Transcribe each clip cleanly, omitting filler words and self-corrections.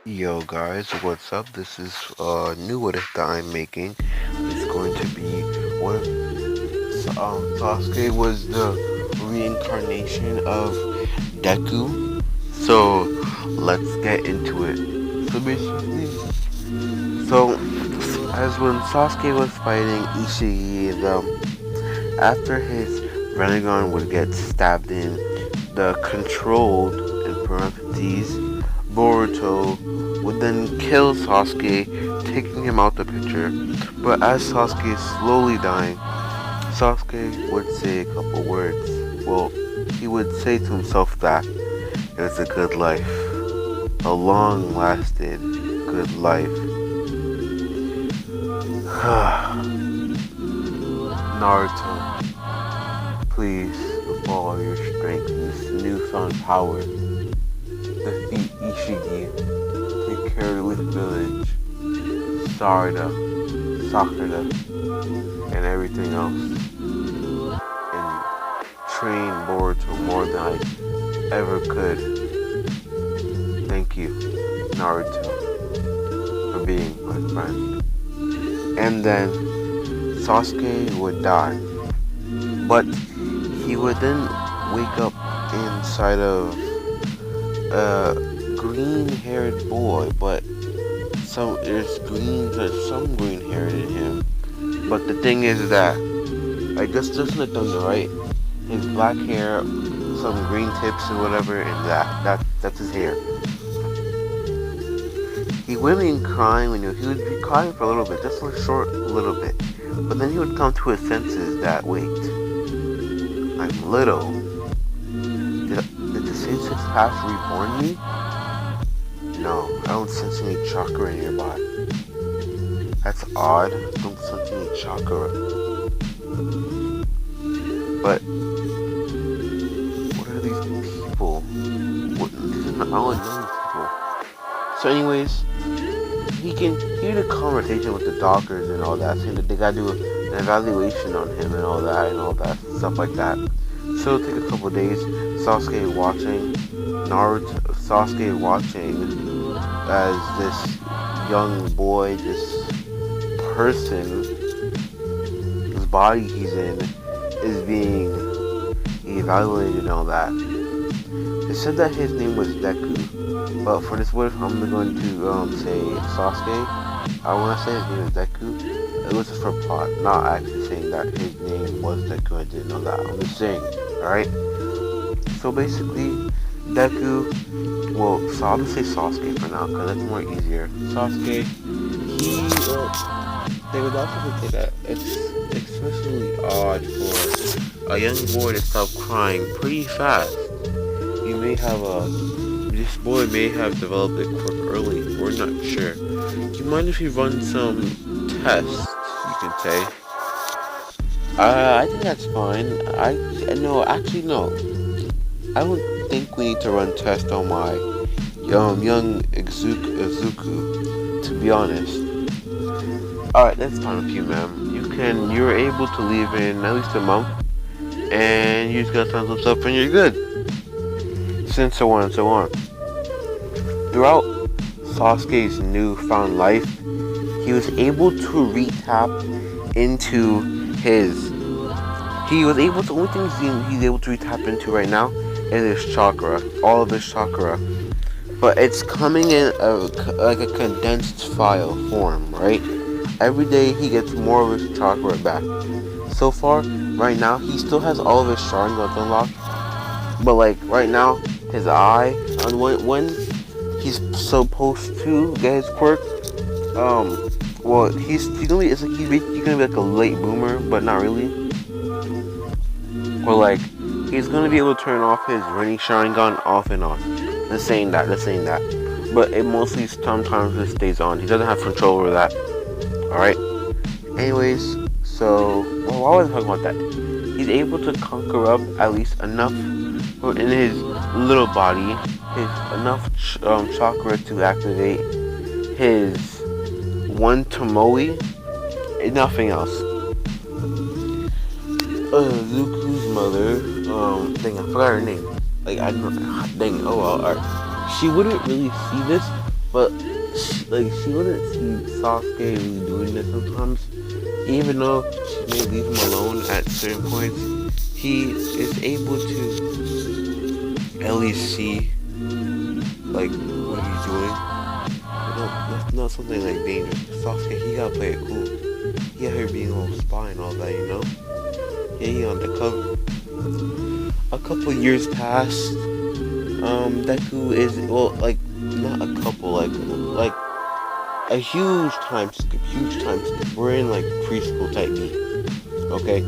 Yo guys, what's up? This is a new what if that I'm making. It's going to be what if Sasuke was the reincarnation of Deku. So let's get into it. So basically, so as when Sasuke was fighting Ishii, after his Renegon would get stabbed in, the controlled, in parentheses, Boruto would then kill Sasuke, taking him out the picture. But as Sasuke is slowly dying, Sasuke would say a couple words. Well, he would say to himself that it was a good life, a long-lasted good life. Naruto, please, with all your strength and this newfound power, defeat Ishigi, take care of the village, Sarada, Sakura, and everything else, and train Boruto more than I ever could. Thank you, Naruto, for being my friend. And then Sasuke would die, but he would then wake up inside of a green-haired boy, but there's some green hair in him. But the thing is that, I guess just look on the right, his black hair, some green tips and whatever, and that's his hair. He would be crying he would be crying for a little bit, just a short little bit. But then he would come to his senses that, wait, I'm little. Did the same six past reborn me? No, I don't sense any chakra in your body. That's odd. I don't sense any chakra. But what are these people? I don't know these people. So anyways, he can hear the conversation with the doctors and all that, saying that they gotta do an evaluation on him and all that stuff like that. So it'll take a couple days. Sasuke watching as this young boy, this person whose body he's in, is being evaluated and all that. It said that his name was Deku, but for this what if I'm going to say Sasuke. I want to say his name is Deku. It was just for plot, not actually saying that his name was Deku. I didn't know that. I'm just saying, alright? So basically, Deku, so I'll just say Sasuke for now, because that's more easier. Sasuke, they would also say that it's especially odd for a young boy to stop crying pretty fast. This boy may have developed a quirk early, we're not sure. Do you mind if we run some tests, you can say? I think that's fine. No. I don't think we need to run tests on my young Izuku, to be honest. Alright, that's fine with you, ma'am. You're able to leave in at least a month, and you just gotta sign some stuff and you're good. And so on and so on. Throughout Sasuke's newfound life, he was able to re-tap into the only thing he's able to re-tap into right now is his chakra, all of his chakra. But it's coming in like a condensed file form, right? Every day he gets more of his chakra back. So far, right now, he still has all of his Sharingans unlocked. But like, right now, his eye, and when he's supposed to get his quirk, he's gonna be like a late boomer, but not really. Or like, he's gonna be able to turn off his Rainy Sharingan off and on. Let's saying that. But it mostly sometimes just stays on. He doesn't have control over that. Alright? Anyways, so, why was I talking about that? He's able to conquer up at least enough in his little body, enough chakra to activate his one Tomoe and nothing else. Zuku's mother, dang, I forgot her name. Like, I don't, dang, oh well, alright. She wouldn't really see this, but, she wouldn't see Sasuke really doing this sometimes. Even though she may leave him alone at certain points, he is able to at least see, like, what he's doing. But no, that's not something, like, dangerous. Sasuke, he gotta play it cool. He out here being all spy and all that, you know? Yeah, he on the cover. A couple years passed. Deku is, well, like, not a couple, like a huge time skip. We're in, like, preschool type B. Okay?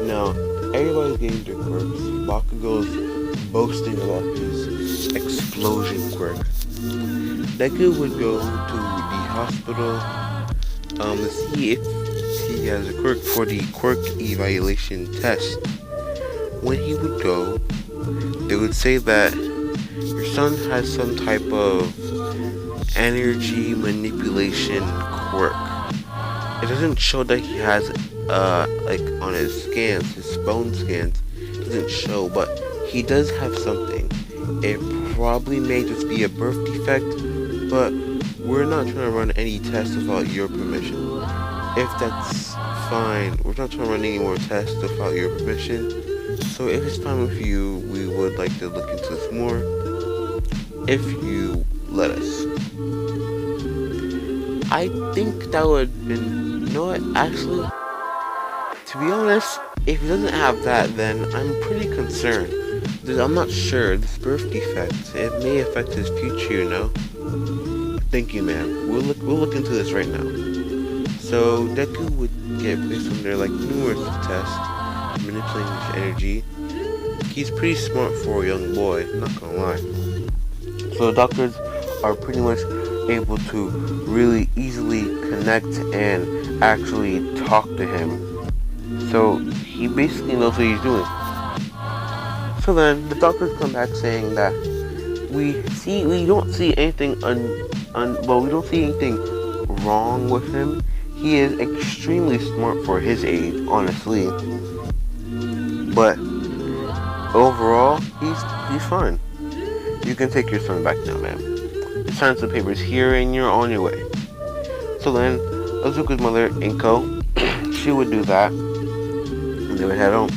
Now, everybody's getting their quirks. Bakugo's boasting about his explosion quirk. Deku would go to the hospital, to see if he has a quirk for the quirk evaluation test. When he would go, they would say that your son has some type of energy manipulation quirk. It doesn't show that he has, like, on his scans, his bone scans, it doesn't show, but he does have something. It probably may just be a birth defect, but we're not trying to run any tests without your permission. If that's fine, we're not trying to run any more tests without your permission. So if it's fine with you, we would like to look into this more, if you let us. I think that would have been, you know what, actually, to be honest, if he doesn't have that, then I'm pretty concerned. I'm not sure, this birth defect, it may affect his future, you know? Thank you, man. We'll look into this right now. So, Deku would get placed under, like, numerous tests, manipulating his energy. He's pretty smart for a young boy, I'm not gonna lie. So the doctors are pretty much able to really easily connect and actually talk to him. So he basically knows what he's doing. So then the doctors come back saying that we don't see anything we don't see anything wrong with him. He is extremely smart for his age, honestly. But overall, he's fine. You can take your son back now, man. Sign some papers here and you're on your way. So then, Azuka's mother, Inko, she would do that. And they would head home.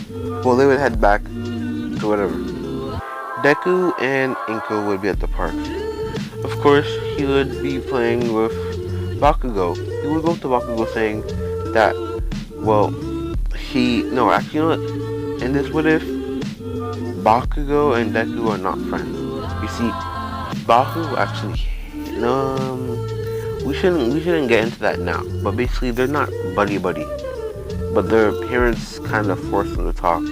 Well, they would head back to whatever. Deku and Inko would be at the park. Of course, he would be playing with Bakugo. He would go to Bakugo saying that, well, you know what? In this what if, Bakugo and Deku are not friends. You see, Bakugo actually, we shouldn't get into that now. But basically, they're not buddy, but their parents kind of force them to talk.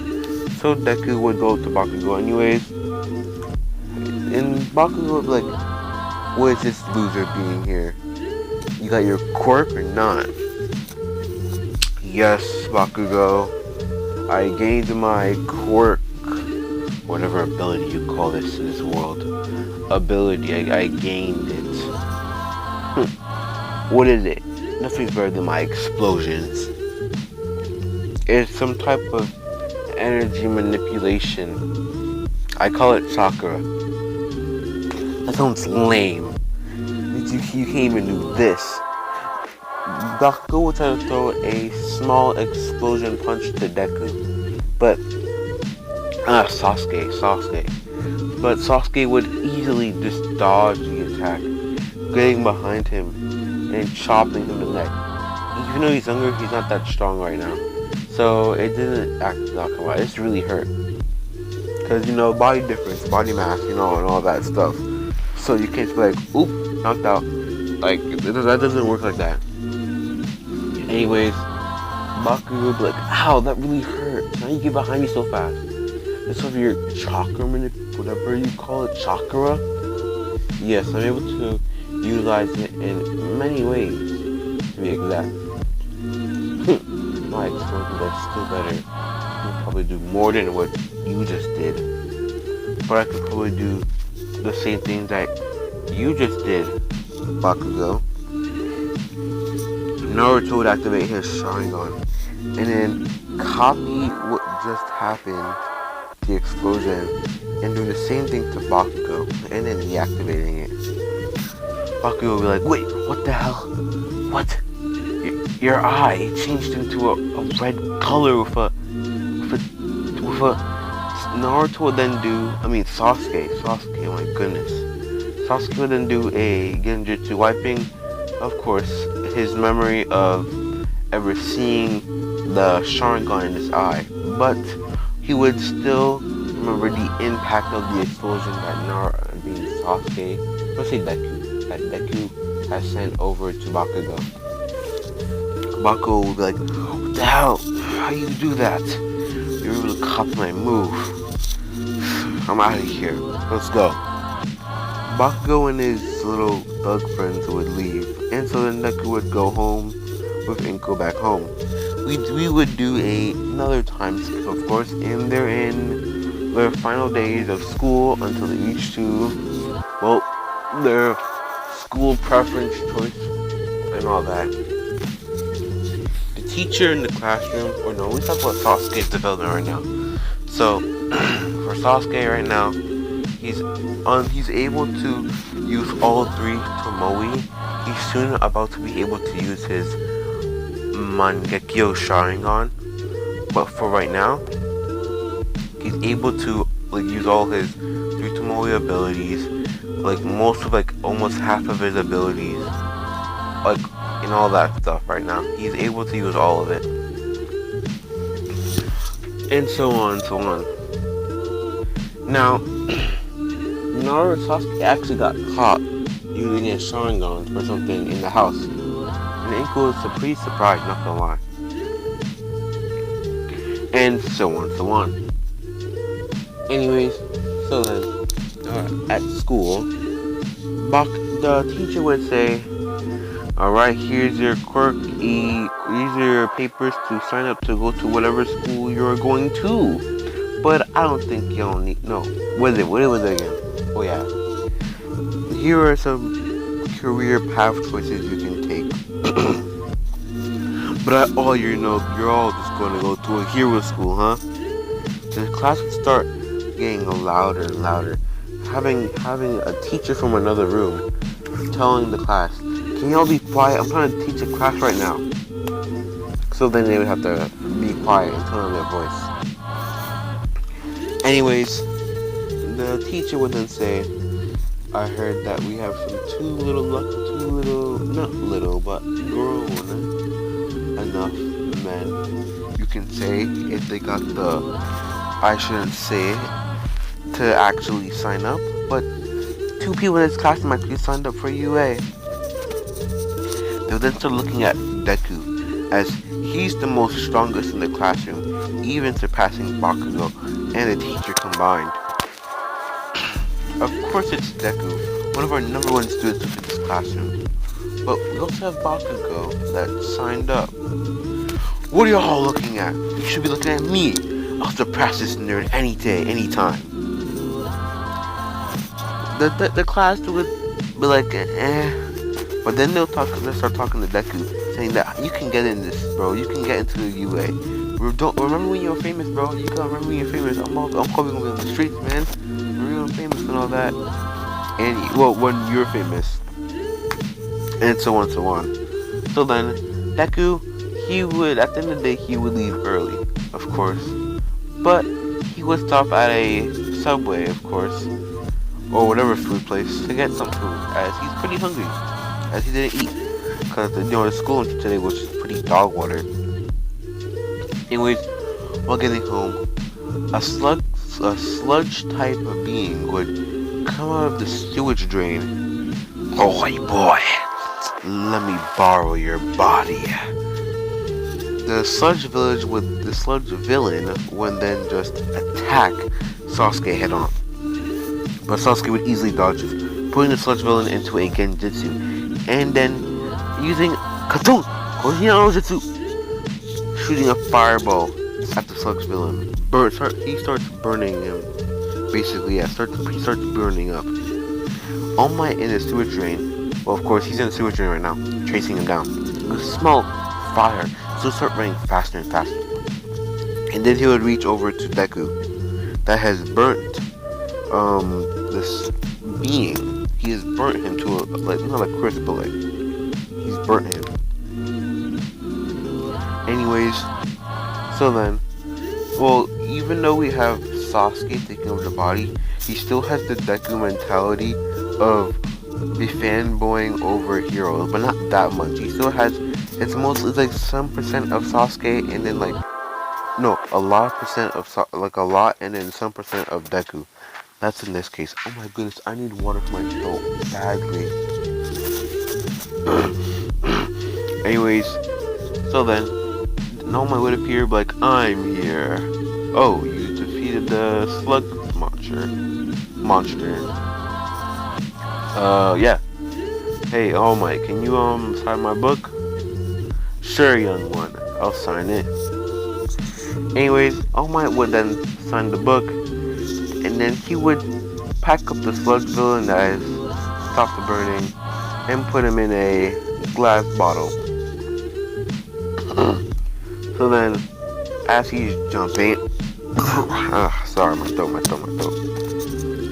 So Deku would go to Bakugo anyways, and Bakugo would be like, "What is this loser being here? You got your quirk or not?" "Yes, Bakugo, I gained my quirk." Whatever ability you call this in this world. Ability, I gained it. What is it? Nothing's better than my explosions. It's some type of energy manipulation. I call it chakra. That sounds lame. You can't even do this. Deku would try to throw a small explosion punch to Deku. But Sasuke. But Sasuke would easily just dodge the attack, getting behind him and chopping him in the neck. Even though he's younger, he's not that strong right now. So it didn't act like a lot. It's really hurt. Because, you know, body difference, body mass, you know, and all that stuff. So you can't be like, oop, knocked out. Like, that doesn't work like that. Anyways, Bakugo would be like, ow, that really hurt. Now you get behind me so fast. This over your chakra, whatever you call it, chakra. Yes, I'm able to utilize it in many ways, to be exact. My explosions are still better. I can probably do more than what you just did. But I could probably do the same things that you just did, Bakugo. Naruto would activate his Sharingan. and then copy what just happened, the explosion, and do the same thing to Bakugo, and then deactivating it. Bakugo will be like, wait, what the hell? What? Your eye changed into a red color with a Naruto would then do, Sasuke, oh my goodness. Sasuke would then do a genjutsu wiping, of course, his memory of ever seeing the Sharingan in his eye, but he would still remember the impact of the explosion that Sasuke, let's say Deku has sent over to Bakugo. Bakugo would be like, what the hell? How do you do that? You were able to copy my move. I'm out of here. Let's go. Bakugo and his little thug friends would leave, and so then Deku would go home with Inko back home. We would do another time skip, of course, and they're in their final days of school until they reach to, well, their school preference choice and all that. The teacher in the classroom, or no, we talk about Sasuke's development right now. So, for Sasuke right now, he's able to use all 3 Tomoe. He's soon about to be able to use his Mangekyo Sharingan, but for right now, he's able to use all his 3 Tomoe abilities, almost half of his abilities, and all that stuff right now. He's able to use all of it. And so on and so on. Now, Sasuke actually got caught using his Sharingan for something in the house. And Inko was pretty surprised, not gonna lie. And so on and so on. Anyways, so then, at school, the teacher would say, alright, here's your these are your papers to sign up to go to whatever school you're going to. But I don't think y'all need, no, what was it again? Oh yeah. Here are some career path choices you can take. But you're all just going to go to a hero school, huh? The class would start getting louder and louder. Having a teacher from another room telling the class, can y'all be quiet? I'm trying to teach a class right now. So then they would have to be quiet and turn on their voice. Anyways, the teacher would then say, I heard that we have some not little, but grown enough men. You can say if they got I shouldn't say it, to actually sign up, but 2 people in this class actually signed up for UA. They would then start looking at Deku, as he's the most strongest in the classroom, even surpassing Bakugo and the teacher combined. Of course it's Deku, one of our number 1 students in this classroom. But we also have Bakugo that signed up. What are y'all looking at? You should be looking at me. I'll surpass this nerd any day, anytime. The class would be like, eh. But then they'll start talking to Deku, saying that you can get in this, bro. You can get into the UA. Remember when you're famous, bro? You gotta remember when you're famous. I'm probably gonna be on the streets, man. Real famous and all that. And when you're famous, and so on, so on. So then, Deku, he would at the end of the day he would leave early, of course, but he would stop at a Subway, of course, or whatever food place to get some food, as he's pretty hungry, as he didn't eat, because the school today was just pretty dog water. Anyways, while getting home, a sludge type of being would come out of the sewage drain. Oh boy, let me borrow your body. The sludge villain would then just attack Sasuke head on. But Sasuke would easily dodge it, putting the sludge villain into a genjutsu, and then using Katun Koshino Jutsu, shooting a fireball at the sludge villain. He starts burning him. Basically, yeah, he starts burning up. All Might in the sewage drain. Well, of course, he's in the sewage drain right now, chasing him down. You smell fire. So start running faster and faster. And then he would reach over to Deku that has burnt this being. He has burnt him to a, like, not a crisp, but like he's burnt him. Anyways, so then, well, even though we have Sasuke taking over the body, he still has the Deku mentality of be fanboying over heroes, but not that much. He still has, it's mostly like some percent of Sasuke, and then like, no, a lot of percent of, like a lot, and then some percent of Deku. That's in this case. Oh my goodness, I need water for my throat badly. Anyways, so then, All Might would appear like, I'm here. Oh, you defeated the slug monster. Yeah. Hey, All Might, can you sign my book? Sure, young one, I'll sign it. Anyways, All Might would then sign the book, and then he would pack up the slug villain that has stopped the burning and put him in a glass bottle. So then, as he's jumping, sorry, my throat.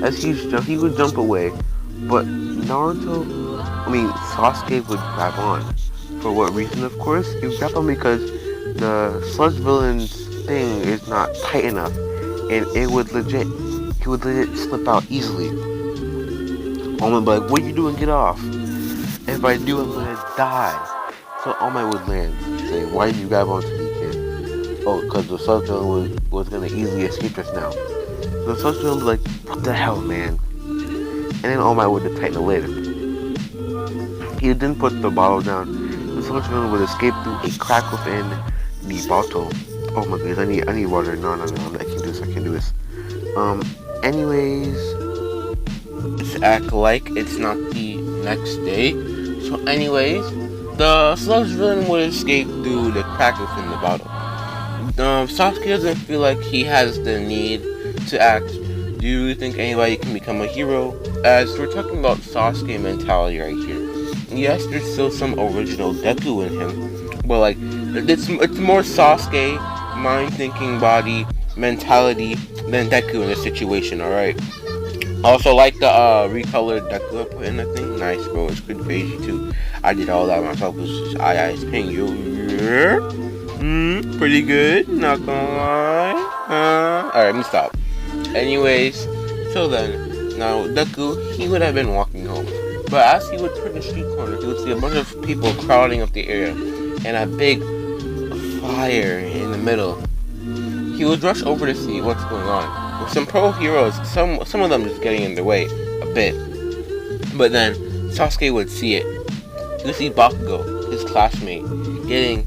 As he would jump away, but Sasuke would grab on. For what reason, of course? He would grab on because the sludge villain's thing is not tight enough, and he would legit slip out easily. All Might would be like, what are you doing? Get off. If I do, I'm gonna die. So All Might would land, say, why did you grab onto me, kid? Oh, because the sludge villain was gonna easily escape just now. So the sludge villain would be like, what the hell, man? And then All Might would tighten the lid. He would then put the bottle down. The sludge villain would escape through a crack within the bottle. Oh my goodness, I need water. No, I can't do this. Anyways, let's act like it's not the next day. So anyways, the sludge villain would escape through the crack within the bottle. Sasuke doesn't feel like he has the need to act. Do you think anybody can become a hero? As we're talking about Sasuke mentality right here. Yes, there's still some original Deku in him, but like it's more Sasuke mind thinking body mentality than Deku in this situation. All right. Also, like the recolored Deku I put in, I think. Nice, bro. It's good crazy too. I did all that myself. It's just it's paying you. Pretty good. Not gonna lie. Alright, let me stop. Anyways, so then, now Deku, he would have been walking home. But as he would turn the street corner, he would see a bunch of people crowding up the area and a big fire in the middle. He would rush over to see what's going on. With some pro heroes, some of them just getting in their way a bit. But then Sasuke would see it. He would see Bakugo, his classmate, getting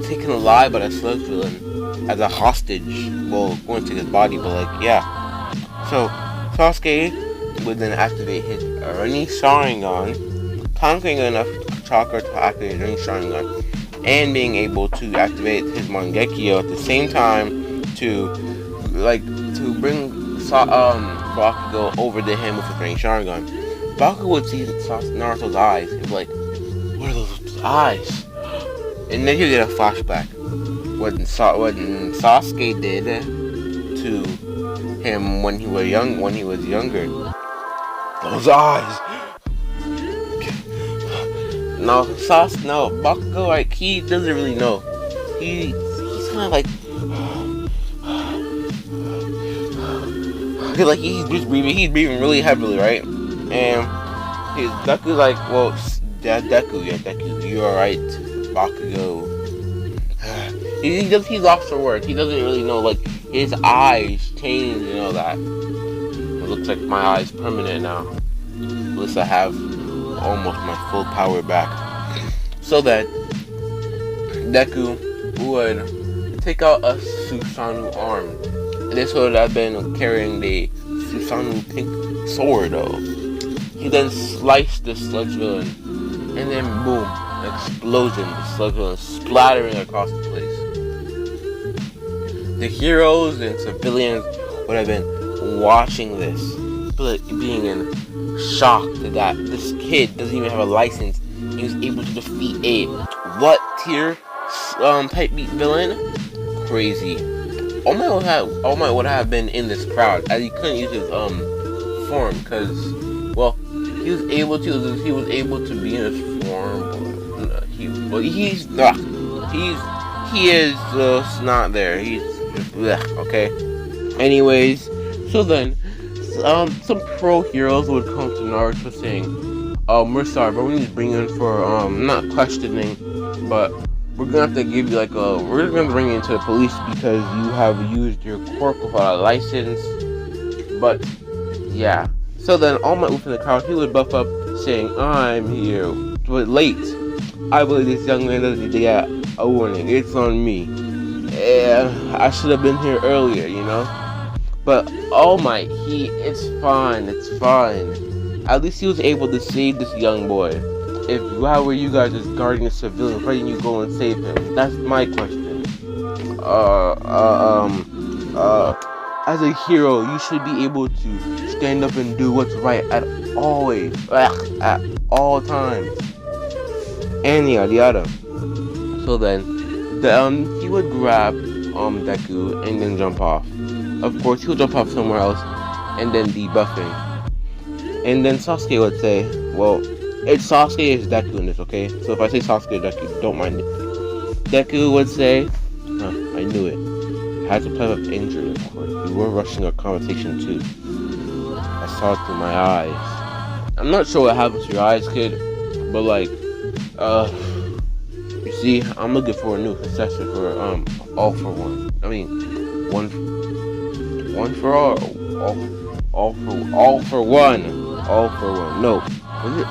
taken alive by the sludge villain as a hostage. Well, going to his body, but like, yeah. So Sasuke would then activate his Reincarnation Sharingan, conquering enough chakra to activate his Reincarnation Sharingan, and being able to activate his Mangekyo at the same time to bring Bakugo over to him with his Reincarnation Sharingan. Bakugo would see Naruto's eyes and be like, what are those eyes? And then he'll get a flashback. What Sasuke did to him when he was younger. Those eyes. No, Bakugo, like, he doesn't really know. He's kind of like he's just breathing. He's breathing really heavily, right? And Deku's like, well, Deku, you're alright, Bakugo. He lost for words. He doesn't really know, like, his eyes change and all that. It looks like my eyes permanent now. At least I have almost my full power back. So then, Deku would take out a Susanoo arm. And this would have been carrying the Susanoo pink sword, though. He then sliced the sludge villain, and then boom, an explosion, the sludge villain splattering across the place. The heroes and civilians would have been watching this, being in shock that this kid doesn't even have a license. He was able to defeat a what? tier type beat villain, crazy. All Might would have been in this crowd, as he couldn't use his form, because well, he was able to be in his form. He is just not there. He's just blech, okay. Anyways, so then some pro heroes would come to Naruto saying, we're sorry, but we need to bring you in for not questioning, but we're gonna have to give you we're gonna bring you into the police because you have used your quirk without a license. But yeah, so then All Might within the crowd, he would buff up saying, I'm here, but late. I believe this young man doesn't need to get a warning. It's on me. Yeah, I should have been here earlier, you know. But All Might, it's fine. At least he was able to save this young boy. If how were you guys just guarding a civilian, why didn't you go and save him? That's my question. As a hero, you should be able to stand up and do what's right at all times. And yada yada. So then, he would grab Deku and then jump off. Of course, he'll jump off somewhere else and then debuffing. And then Sasuke would say, well, it's Sasuke is Deku in this, okay? So if I say Sasuke or Deku, don't mind it. Deku would say, I knew it. Had to play with injury, of course. We were rushing our conversation too. I saw it through my eyes. I'm not sure what happened to your eyes, kid, but you see, I'm looking for a new successor for All For One. I mean, one for all for one. No, was it?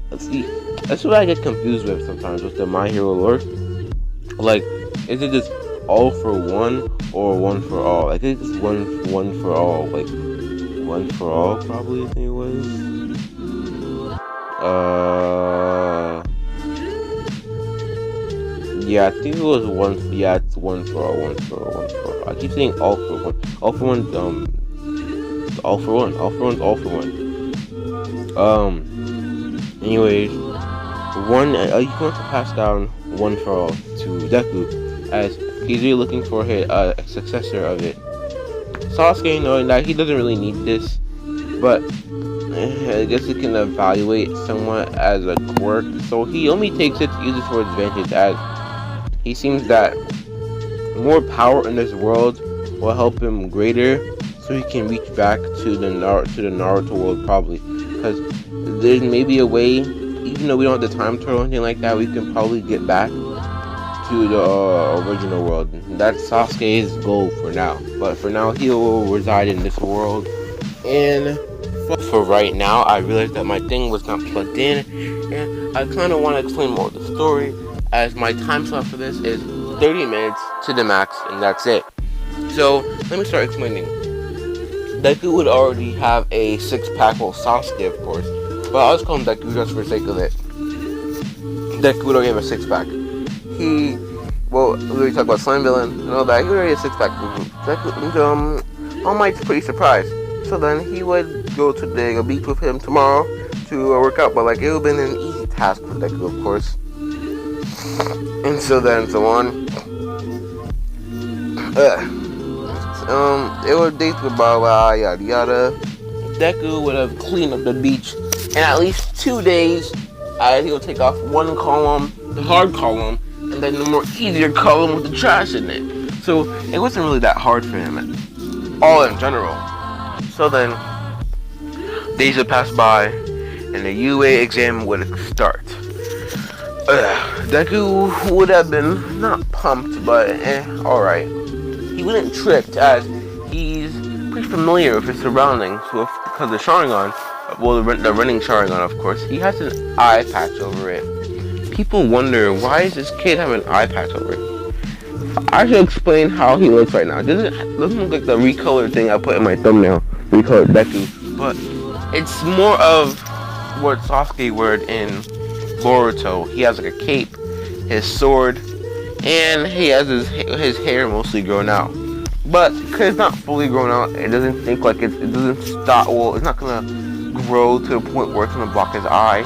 Let's see. That's what I get confused with sometimes with the My Hero lore. Is it just All For One or One For All? I think it's one for all. One for all, probably. I think it was. Yeah, I think it was one. Yeah, it's one for all. I keep saying All For One. All For One. All For One. All For One's All For One. Anyways, he's going to pass down One For All to Deku, as he's really looking for a successor of it. Sasuke, knowing that he doesn't really need this, but I guess he can evaluate somewhat as a quirk, so he only takes it to use it for advantage, as he seems that more power in this world will help him greater, so he can reach back to the Naruto world, probably, because there's maybe a way, even though we don't have the time turtle or anything like that, we can probably get back to the original world. That's Sasuke's goal for now, but for now he will reside in this world. And for right now, I realized that my thing was not plugged in, and I kind of want to explain more of the story, as my time slot for this is 30 minutes to the max, and that's it. So let me start explaining. Deku would already have a 6-pack, well, Sasuke of course, but I'll just call him Deku just for the sake of it. Deku would already have a 6-pack. We already talked about Slime Villain and all that. He would already have a 6-pack. All Might's pretty surprised. So then he would go to the beach with him tomorrow to work out, but it would have been an easy task for Deku, of course. And so on. It would dates with blah blah yada yada. Deku would have cleaned up the beach in at least 2 days. He would take off one column, the hard column, and then the more easier column with the trash in it. So it wasn't really that hard for him, all in general. So then days would pass by, and the UA exam would start. Deku would have been not pumped, but alright. He wasn't tricked, as he's pretty familiar with his surroundings, because the Sharingan, well, the running Sharingan, of course, he has an eye patch over it. People wonder, why does this kid have an eye patch over it? I should explain how he looks right now. It doesn't look like the recolored thing I put in my thumbnail, recolored Deku, but it's more of what Sasuke wore in Boruto. He has a cape, his sword, and he has his hair mostly grown out. But because it's not fully grown out, it doesn't think like it doesn't stop. Well, it's not gonna grow to the point where it's gonna block his eye.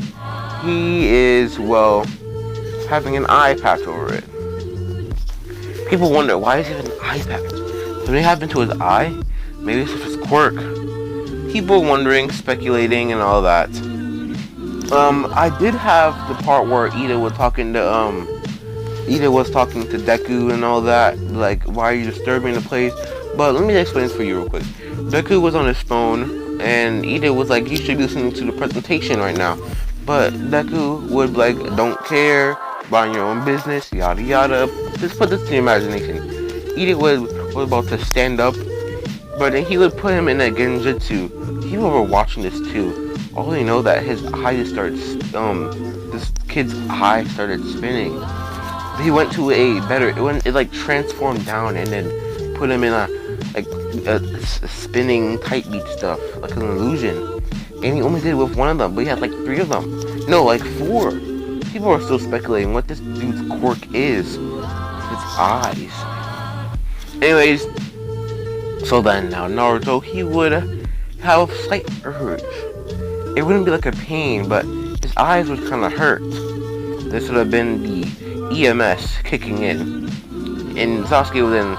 He is having an eye patch over it. People wonder, why does he have an eye patch? Something happened to his eye? Maybe it's his quirk. People wondering, speculating, and all that. I did have the part where Ida was talking to Deku and all that, like, why are you disturbing the place? But let me explain this for you real quick. Deku was on his phone, and Ida was like, you should be listening to the presentation right now. But Deku would like, don't care, mind your own business, yada yada. Just put this in your imagination. Ida was about to stand up, but then he would put him in a genjutsu. People were watching this too. All they know that his eye this kid's eye started spinning. He went to it like transformed down and then put him in a spinning tight beat stuff, like an illusion. And he only did it with one of them, but he had like 3 of them. No, like 4. People are still speculating what this dude's quirk is. His eyes. Anyways, so then now Naruto, he would have a slight urge. It wouldn't be like a pain, but his eyes would kind of hurt. This would have been the EMS kicking in. And Sasuke would then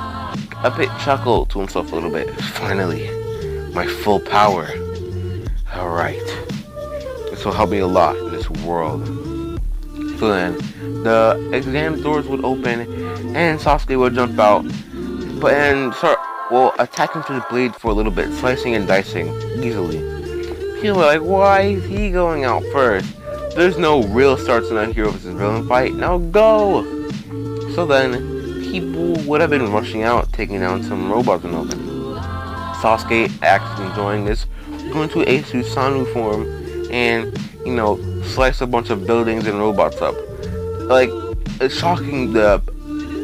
a bit chuckle to himself a little bit. Finally, my full power. Alright. This will help me a lot in this world. So then, the exam doors would open and Sasuke would jump out and start, attacking to the blade for a little bit, slicing and dicing easily. People were like, why is he going out first? There's no real starts in a hero versus villain fight. Now go! So then, people would have been rushing out, taking down some robots and all that. Sasuke, actually enjoying this, going to a Susanoo form and, slice a bunch of buildings and robots up. Like, it's shocking the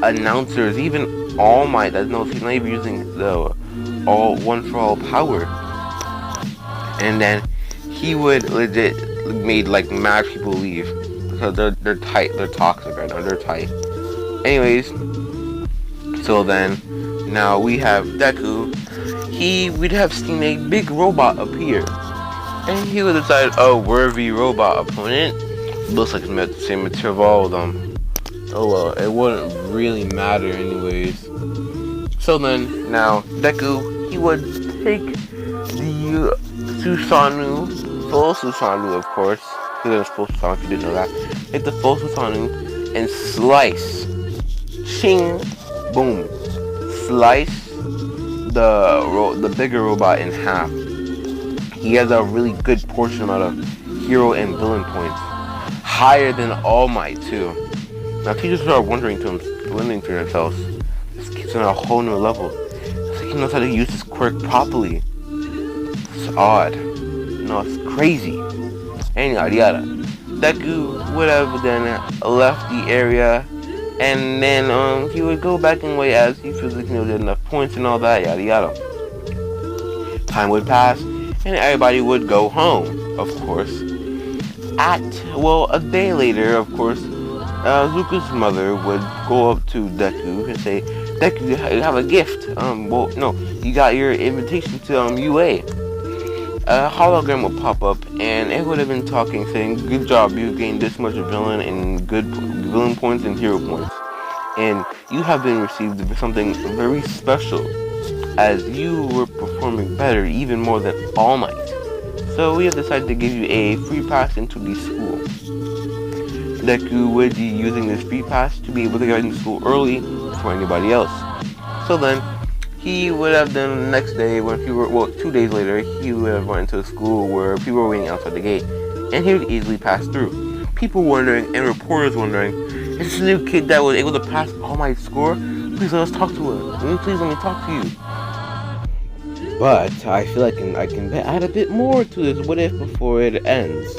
announcers, even All Might, that knows he's not even using the one for all power. And then he would legit made like mad people leave because they're tight, they're toxic right now, they're tight. Anyways, so then now we have Deku. We'd have seen a big robot appear, and he would decide, oh, worthy robot opponent. Looks like it's the same material of all of them. Oh well, it wouldn't really matter anyways. So then now Deku, he would take the Susanoo, full Susanoo of course, because there's full Susanoo if you didn't know that. Take the full Susanoo and slice, ching, boom, slice the bigger robot in half. He has a really good portion amount of hero and villain points, higher than All Might too. Now teachers are wondering to themselves, this kid's on a whole new level. It's like he knows how to use his quirk properly. It's odd. No, it's crazy. And yada yada. Deku would have then left the area, and then he would go back in way as he feels like he did enough points and all that, yada yada. Time would pass, and everybody would go home, of course. A day later, of course, Zuko's mother would go up to Deku and say, Deku, you have a gift. You got your invitation to UA. A hologram would pop up, and it would have been talking, saying, good job, you gained this much villain and good villain points and hero points. And you have been received something very special, as you were performing better, even more than All Might. So we have decided to give you a free pass into the school. Deku would be using this free pass to be able to get into school early before anybody else. So then, he would have done the next day, 2 days later, he would have went to a school where people were waiting outside the gate, and he would easily pass through. People wondering, and reporters wondering, is this a new kid that was able to pass All Might's score? Please let us talk to him. Please let me talk to you. But I feel like I can add a bit more to this what if before it ends.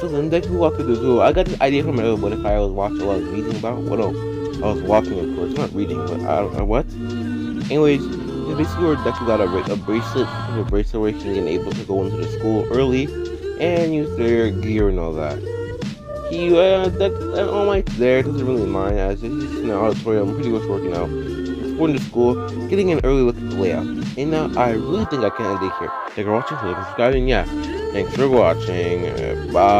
So then Deku walked through the zoo. I got this idea from my what if I was watching what I was reading about. I was walking, of course, not reading, but I don't know what. Anyways, it's basically where Deku got a bracelet where he can able to go into the school early and use their gear and all that. All Might's there, doesn't really mind, as he's in the auditorium, pretty much working out. He's going to school, getting an early look at the layout. And now I really think I can end it here. Thanks for watching, subscribing, yeah. Thanks for watching, bye.